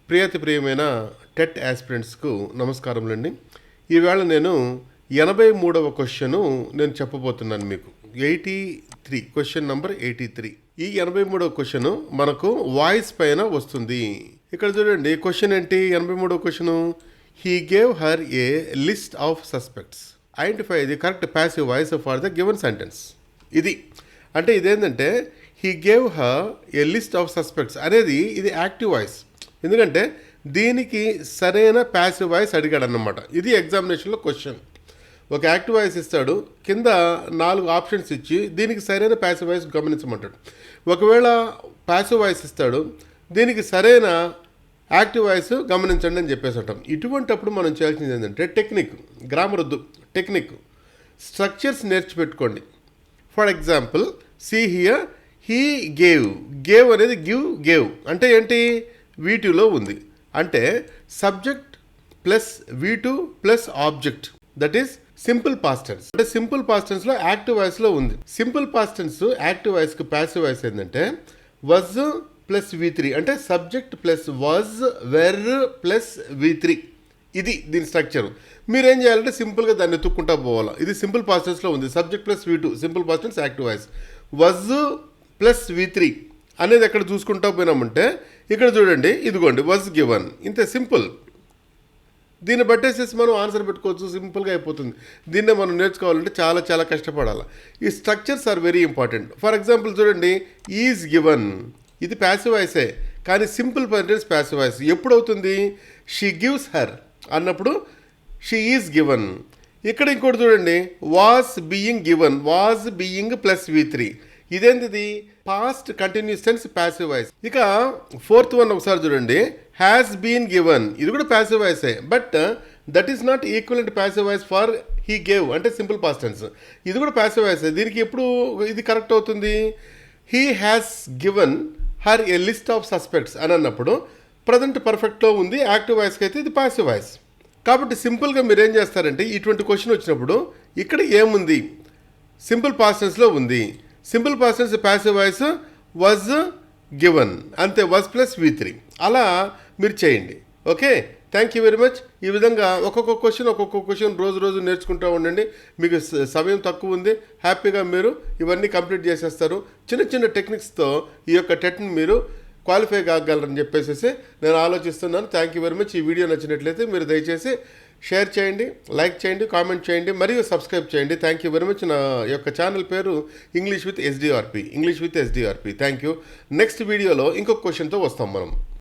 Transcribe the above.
ప్రియమైన టెట్ యాస్పిరెంట్స్కు నమస్కారములండి. ఈవేళ నేను 83వ క్వశ్చను నేను చెప్పబోతున్నాను మీకు. 83 క్వశ్చన్ నంబర్ 83. ఈ 83వ క్వశ్చను మనకు వాయిస్ పైన వస్తుంది. ఇక్కడ చూడండి క్వశ్చన్ ఏంటి? 83వ question, he gave her a list of suspects, identify the correct passive voice for the given sentence. ఇది అంటే ఇదేంటంటే he gave her a list of suspects అనేది ఇది యాక్టివ్ వాయిస్. ఎందుకంటే దీనికి సరైన ప్యాసివ్ వాయిస్ అడిగాడు అన్నమాట. ఇది ఎగ్జామినేషన్లో క్వశ్చన్. ఒక యాక్టివ్ వాయిస్ ఇస్తాడు, కింద 4 ఆప్షన్స్ ఇచ్చి దీనికి సరైన ప్యాసివ్ వాయిస్ గమనించమంటాడు. ఒకవేళ ప్యాసివ్ వాయిస్ ఇస్తాడు, దీనికి సరైన యాక్టివ్ వాయిస్ గమనించండి అని చెప్పేసి అంటాం. ఇటువంటప్పుడు మనం చేయాల్సింది ఏంటంటే టెక్నిక్, గ్రామర్ వద్దు, టెక్నిక్, స్ట్రక్చర్స్ నేర్చిపెట్టుకోండి. For example see here, he gave అనేది గేవ్ అంటే ఏంటి? V2లో ఉంది. అంటే subject plus V2 plus object, that is simple past tense. అంటే సింపుల్ పాస్ట్ టెన్స్లో యాక్టివ్ వాయిస్లో ఉంది. సింపుల్ పాస్ట్ టెన్స్ యాక్టివ్ వాయిస్కి ప్యాసివ్ వాయిస్ ఏంటంటే వజ్ ప్లస్ V3 అంటే subject plus was were plus V3. ఇది దీని స్ట్రక్చర్. మీరేం చేయాలంటే సింపుల్గా దాన్ని ఎత్తుక్కుంటా పోవాలా. ఇది సింపుల్ పాస్ట్ టెన్స్లో ఉంది. Subject plus V2 simple past tense active voice. Was plus V3 అనేది ఎక్కడ చూసుకుంటా పోయినామంటే ఇక్కడ చూడండి, ఇదిగోండి వాజ్ గివన్. ఇంత సింపుల్. దీన్ని బట్టేసేసి మనం ఆన్సర్ పెట్టుకోవచ్చు, సింపుల్గా అయిపోతుంది. దీన్నే మనం నేర్చుకోవాలంటే చాలా చాలా కష్టపడాలి. ఈ structures are very important. For example చూడండి, ఈజ్ గివన్, ఇది ప్యాసివ్ వాయిసే, కానీ సింపుల్ సెంటెన్స్ ప్యాసివ్ వాయిస్. ఎప్పుడు అవుతుంది? షీ గివ్స్ హర్ అన్నప్పుడు షీ ఈజ్ గివన్. ఇక్కడ ఇంకోటి చూడండి, was being given, was being plus V3. ఇదేంటిది? Past continuous tense passive voice. ఇక 4th వన్ ఒకసారి చూడండి, హ్యాస్ బీన్ గివన్, ఇది కూడా ప్యాసివ్ వాయిసే, but that is not equivalent passive voice for he gave అంటే సింపుల్ పాస్ట్ టెన్స్. ఇది కూడా ప్యాసివ్ వాయిసే. దీనికి ఎప్పుడు ఇది కరెక్ట్ అవుతుంది? He has given her a list of suspects అని అన్నప్పుడు ప్రజెంట్ పర్ఫెక్ట్లో ఉంది. యాక్టివ్ వాయిస్కి అయితే ఇది ప్యాసివ్ వాయిస్. కాబట్టి సింపుల్గా మీరు ఏం చేస్తారంటే ఇటువంటి క్వశ్చన్ వచ్చినప్పుడు ఇక్కడ ఏముంది? సింపుల్ పాస్ట్ టెన్స్లో ఉంది. Simple past tense passive voice was given, అంతే, వాజ్ ప్లస్ V3. అలా మీరు చేయండి. Okay, thank you very much. ఈ విధంగా ఒక్కొక్క క్వశ్చన్ రోజు నేర్చుకుంటూ ఉండండి. మీకు సమయం తక్కువ ఉంది, హ్యాపీగా మీరు ఇవన్నీ కంప్లీట్ చేసేస్తారు. చిన్న టెక్నిక్స్తో ఈ యొక్క టెట్ని మీరు క్వాలిఫై కాగలరని చెప్పేసి నేను ఆలోచిస్తున్నాను. Thank you very much. ఈ వీడియో నచ్చినట్లయితే మీరు దయచేసి షేర్ చేయండి, లైక్ చేయండి, కామెంట్ చేయండి, మరియు సబ్స్క్రైబ్ చేయండి. Thank you very much. నా యొక్క ఛానల్ పేరు English with SDRP. Thank you. Next వీడియోలో ఇంకొక క్వశ్చన్తో వస్తాం మనం.